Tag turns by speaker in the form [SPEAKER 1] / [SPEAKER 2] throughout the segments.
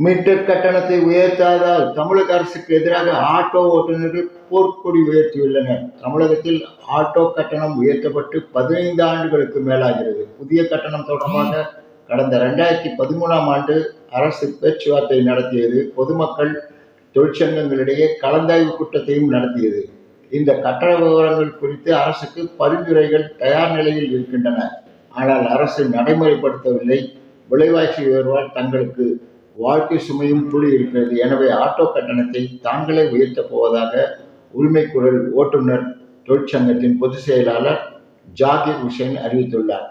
[SPEAKER 1] Metre கட்டணத்தை உயர்த்தாதால் தமிழக அரசுக்கு எதிராக ஆட்டோ ஓட்டுநர்கள் போர்க்கொடி உயர்த்தியுள்ளனர். தமிழகத்தில் ஆட்டோ கட்டணம் உயர்த்தப்பட்டு 15 ஆண்டுகளுக்கு மேலாகிறது. புதிய கட்டணம் தொடர்பாக கடந்த 2013ஆம் ஆண்டு அரசு பேச்சுவார்த்தை நடத்தியது. பொதுமக்கள், தொழிற்சங்கங்களிடையே கலந்தாய்வு கூட்டத்தையும் நடத்தியது. இந்த கட்டண விவரங்கள் குறித்து அரசுக்கு பரிந்துரைகள் தயார் நிலையில் இருக்கின்றன. ஆனால் அரசு நடைமுறைப்படுத்தவில்லை. விலைவாசி உயர்வால் தங்களுக்கு வாழ்க்கை சுமையும் கூடி இருக்கிறது. எனவே ஆட்டோ கட்டணத்தை தாங்களே உயர்த்தப் போவதாக உரிமை குரல் ஓட்டுநர் தொழிற்சங்கத்தின் பொதுச் செயலாளர் ஜாகிர் ஹுசைன் அறிவித்துள்ளார்.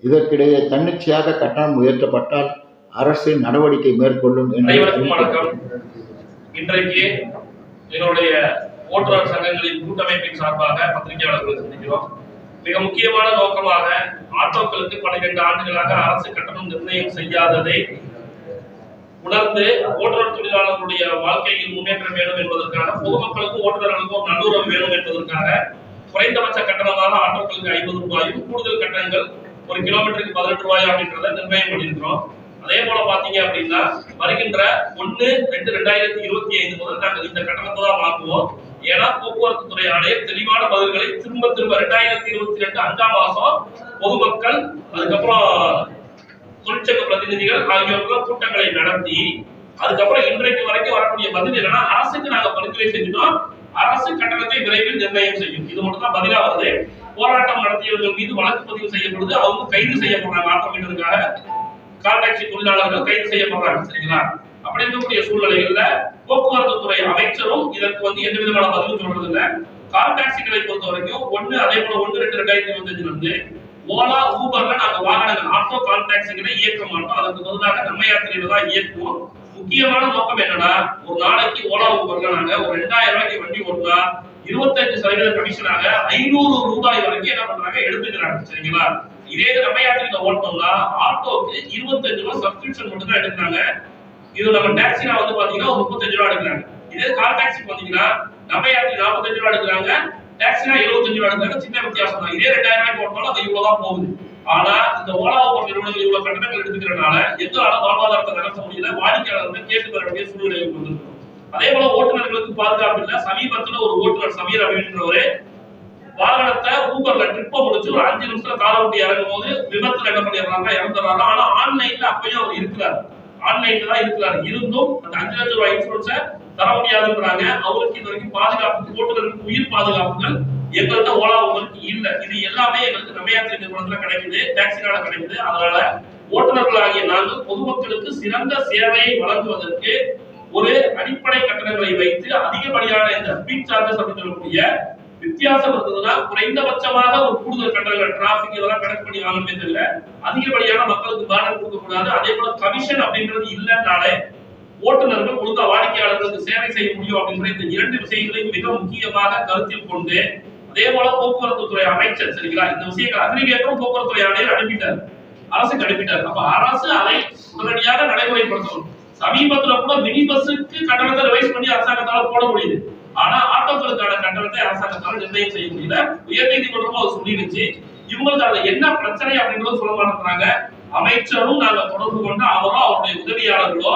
[SPEAKER 1] இதற்கிடையே தன்னிச்சையாக கட்டணம் உயர்த்தப்பட்டால் அரசு நடவடிக்கை மேற்கொள்ளும் என்று
[SPEAKER 2] இன்றைக்கு என்னுடைய ஓட்டுநர் சங்கங்களின் கூட்டமைப்பின் சார்பாக பத்திரிகையாளர்களை சந்திக்கிறோம். மிக முக்கியமான நோக்கமாக ஆட்டோக்களுக்கு 12 ஆண்டுகளாக அரசு கட்டணம் நிர்ணயம் செய்யாததை உணர்ந்து ஓட்டுநர் தொழிலாளர்களுடைய வாழ்க்கையில் முன்னேற்றம் வேணும் என்பதற்காக, பொதுமக்களுக்கும் ஓட்டுநர்களுக்கும் நல்லுறவு வேணும் என்பதற்காக குறைந்தபட்ச கட்டணமாக ஆட்டோக்களுக்கு 50 ரூபாயும், கூடுதல் கட்டணங்கள் ஒரு கிலோமீட்டருக்கு 18 ரூபாய் அப்படின்றத நிர்ணயம் பண்ணியிருக்கிறோம். அதே போல பாத்தீங்க அப்படின்னா வருகின்ற 1/2/2025 முதல் நாங்கள் இந்த கட்டணத்தை தான் வாங்குவோம். ஏன்னா போக்குவரத்து துறை ஆணையர் தெளிவான பதில்களை திரும்ப 2022 5ஆம் மாசம் பொதுமக்கள், அதுக்கப்புறம் தொழிற்சங்க பிரதிநிதிகள் ஆகியோர்கள் கூட்டங்களை நடத்தி, அதுக்கப்புறம் இன்றைக்கு வரைக்கும் வரக்கூடிய பதில் என்னன்னா, அரசுக்கு நாங்க பரிந்துரை செஞ்சுட்டோம், அரசு கட்டணத்தை விரைவில் நிர்ணயம் செய்யும். இது மட்டும் தான் பதிலா வருது. போராட்டம் நடத்தியவர்கள் மீது வழக்கு பதிவு செய்யப்படுது. அவங்க கைது செய்யப்படுறாங்க. ஆட்டோ மீட்டருக்காக கால் டாக்ஸி தொழிலாளர்கள் கைது செய்யப்படுறாங்க. சரிங்களா? அப்படி இருக்கக்கூடிய சூழ்நிலைகள்ல போக்குவரத்து துறை அமைச்சரும் இதற்கு எந்த விதமான பதிலும் சொல்றது இல்லை. கால் டாக்ஸிகளை பொறுத்த வரைக்கும் அதே போல 1/2/2025 வந்து ஓலா, ஊபர்ல நாங்க வாகனங்கள் ஆட்டோ கால் டாக்ஸிகளை இயக்க மாட்டோம். அதுக்கு பதிலாக நம்ம யாத்திரையில தான் இயக்குவோம். முக்கியமான நோக்கம் என்னன்னா, ஒரு நாளைக்கு ஓலா, ஊபர்ல நாங்க ஒரு 2000 ரூபாய்க்கு வண்டி ஓட்டினா 25% கமிஷனாக 500 ரூபாய் வரைக்கும் என்ன பண்றாங்க, எடுத்துக்கிறாங்க. சரிங்களா? இதே நம்ம யாத்திரையில ஓட்டோம்னா ஆட்டோக்கு 25 ரூபாய் சப்ஸ்கிரிப்ஷன் மட்டும் தான் எடுக்கிறாங்க. இது நம்ம டாக்ஸினா பாத்தீங்கன்னா 35 ரூபாய் எடுக்கிறாங்க. இதே கால் டாக்ஸி பாத்தீங்கன்னா நம்ம யாத்திரை 45 ரூபாய் எடுக்கிறாங்க, டாக்ஸினா 75 ரூபாய் எடுக்கிறாங்க. சின்ன வித்தியாசம் தான். இதே 2000 ரூபாய்க்கு ஓட்டினாலும் அது இவ்வளவுதான் போகுது. ஆனா இந்த ஓலா, ஊபர் நிறுவனங்கள் இவ்வளவு கட்டணங்கள் எடுத்துக்கிறதுனால எங்களால வாழ்வாதாரத்தை நடத்த முடியல. வாடிக்கையாளர்கள் கேட்டு பெற வேண்டிய சூழ்நிலைகள் வந்திருக்கும். அதே போல ஓட்டுநர்களுக்கு பாதுகாப்பு இல்ல. சமீபத்துல ஒரு ஓட்டுநர் சமீர் அப்படின்றவரு வாகனத்தை ஊபர்ல ட்ரிப்பை முடிச்சு ஒரு 5 நிமிஷத்துல காலை விட்டு இறங்கும் போது விபத்துல என்ன பண்ணிடுறாங்க, இறந்துடுறாங்க. ஆனா ஆன்லைன்ல அப்பயும் அவர் இருக்கிறார். ஆன்லைன்ல தான் இருக்கிறார். இருந்தும் அந்த 5 லட்சம் ரூபாய் இன்சூரன்ஸை தர முடியாதுன்றாங்க. அவருக்கு இது வரைக்கும் பாதுகாப்பு, ஓட்டுநருக்கு உயிர் பாதுகாப்புகள் எங்கள்கிட்ட ஓலா, ஊபருக்கு இல்ல. இது எல்லாமே எங்களுக்கு நம்ம யாத்திரை நிறுவனத்துல கிடைக்குது, டாக்ஸினால கிடைக்குது. அதனால ஓட்டுநர்களாகிய நாங்கள் பொதுமக்களுக்கு சிறந்த சேவையை வழங்குவதற்கு ஒரு அடிப்படை கட்டணங்களை வைத்து அதிகப்படியான இந்த ஸ்பீட் சார்ஜஸ் அப்படின்னு சொல்லக்கூடிய வித்தியாசம் இருந்ததுன்னா குறைந்தபட்சமாக ஒரு கூடுதல் கட்டணங்கள், டிராபிக் இதெல்லாம் கணக்கு பண்ணி வாங்கணுமே தவிர அதிகப்படியான மக்களுக்கு பாடம் கொடுக்க கூடாது. அதே போல கமிஷன் அப்படின்றது இல்லைன்னாலே ஓட்டுநர்கள் ஒழுங்கா வாடிக்கையாளர்களுக்கு சேவை செய்ய முடியும் அப்படின்ற இந்த 2 விஷயங்களையும் மிக முக்கியமாக கருத்தில் கொண்டு, அதே போல போக்குவரத்து துறை அமைச்சர், சரிங்களா, இந்த விஷயங்கள் அக்ரிகேட்டரும் போக்குவரத்து துறை ஆணையர் அனுப்பிட்டார், அரசுக்கு அனுப்பிட்டார். அப்ப அரசு அதை உடனடியாக நடைமுறைப்படுத்தணும். சமீபத்துல கூட மினி பஸ்ஸுக்கு கட்டணத்தை ரிவைஸ் பண்ணி அரசாங்கத்தால போட முடியுது. ஆனா ஆட்டோக்களுக்கான கட்டணத்தை அரசாங்கத்தால நிர்ணயம் செய்ய முடியல. உயர்நீதிமன்றமும் அது சொல்லிடுச்சு. இவங்களுக்கு அதுல என்ன பிரச்சனை அப்படின்றது சொல்ல மாட்டேங்கிறாங்க. அமைச்சரும் நாங்க தொடர்பு கொண்டு அவரோ அவருடைய உதவியாளர்களோ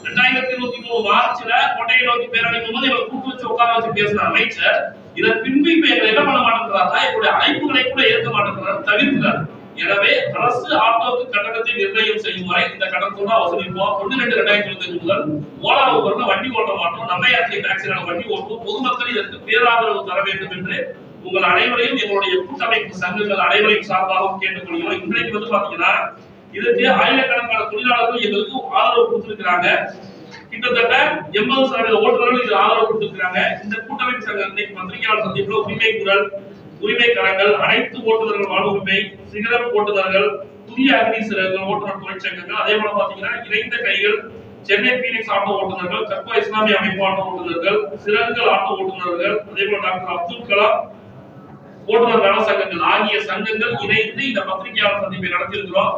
[SPEAKER 2] 2023 மார்ச்ல கோட்டையை நோக்கி பேரணிக்கும் போது இவங்க கூட்டு வச்சு உட்கார வச்சு பேசின அமைச்சர் இதன் பின்பு இப்ப எங்களை என்ன பண்ண மாட்டேங்கிறாரா, எங்களுடைய அழைப்புகளை கூட ஏற்க மாட்டேங்கிறாரு, தவிர்க்கிறார். எனவே அரசு ஆட்டோக்கு கட்டணத்தை நிர்ணயம் செய்யும் வரை இந்த கட்டணத்தோட வசூலிப்போம். 1/2/2025 முதல் ஓலா, ஊபர்ல வண்டி ஓட்ட மாட்டோம், நம்ம யாத்திரை டாக்ஸினால வண்டி ஓட்டுவோம். பொதுமக்கள் இதற்கு பேராதரவு தர வேண்டும் என்று உங்கள் அனைவரையும் எங்களுடைய கூட்டமைப்பு சங்கங்கள் அனைவரையும் சார்பாகவும் கேட்டுக்கொள்கிறோம். இன்றைக்கு பாத்தீங்கன்னா இதற்கு ஆயிரக்கணக்கான தொழிலாளர்கள் எங்களுக்கு ஆதரவு கொடுத்திருக்கிறாங்க. கிட்டத்தட்ட 80% ஓட்டுநர்கள் இது ஆதரவு கொடுத்திருக்கிறாங்க. இந்த கூட்டமைப்பு சங்கம் இன்னைக்கு பத்திரிகையாளர் சந்திப்புல உரிமை குரல், உரிமை கரங்கள், அனைத்து ஓட்டுநர்கள் வாழ்வுரிமை, சிகரம் ஓட்டுநர்கள், புதிய அக்னி சிறகுகள் ஓட்டுநர் தொழிற்சங்கங்கள், அதே போல பாத்தீங்கன்னா இணைந்த கைகள், சென்னை பீனிக்ஸ் ஆட்டோ ஓட்டுநர்கள், கற்பா இஸ்லாமிய அமைப்பு ஆட்டோ ஓட்டுநர்கள், சிறகுகள் ஆட்டோ ஓட்டுநர்கள், அதே போல டாக்டர் அப்துல் கலாம் ஓட்டுநர் நல சங்கங்கள் ஆகிய சங்கங்கள் இணைந்து இந்த பத்திரிகையாளர் சந்திப்பை நடத்தியிருக்கிறோம்.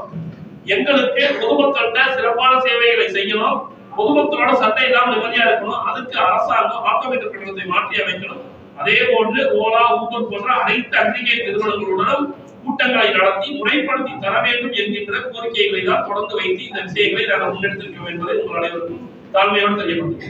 [SPEAKER 2] எங்களுக்கு பொதுமக்கள்கிட்ட சிறப்பான சேவைகளை செய்யணும், பொதுமக்களோட சட்டை இல்லாமல் நிம்மதியா இருக்கணும். அதுக்கு அரசாங்கம் ஆட்டோமேட்டிக் கட்டணத்தை மாற்றி அமைக்கணும். அதே போன்று ஓலா, ஊபர் போன்ற அனைத்து அக்ரிகேட் நிறுவனங்களுடனும் கூட்டங்களை நடத்தி முறைப்படுத்தி தர வேண்டும் என்கின்ற கோரிக்கைகளை தான் தொடர்ந்து வைத்து இந்த விஷயங்களை நாங்கள் முன்னெடுத்திருக்கிறோம் என்பதை உங்கள் அனைவருக்கும் தாழ்மையோடு தெரியப்படுத்துகிறேன்.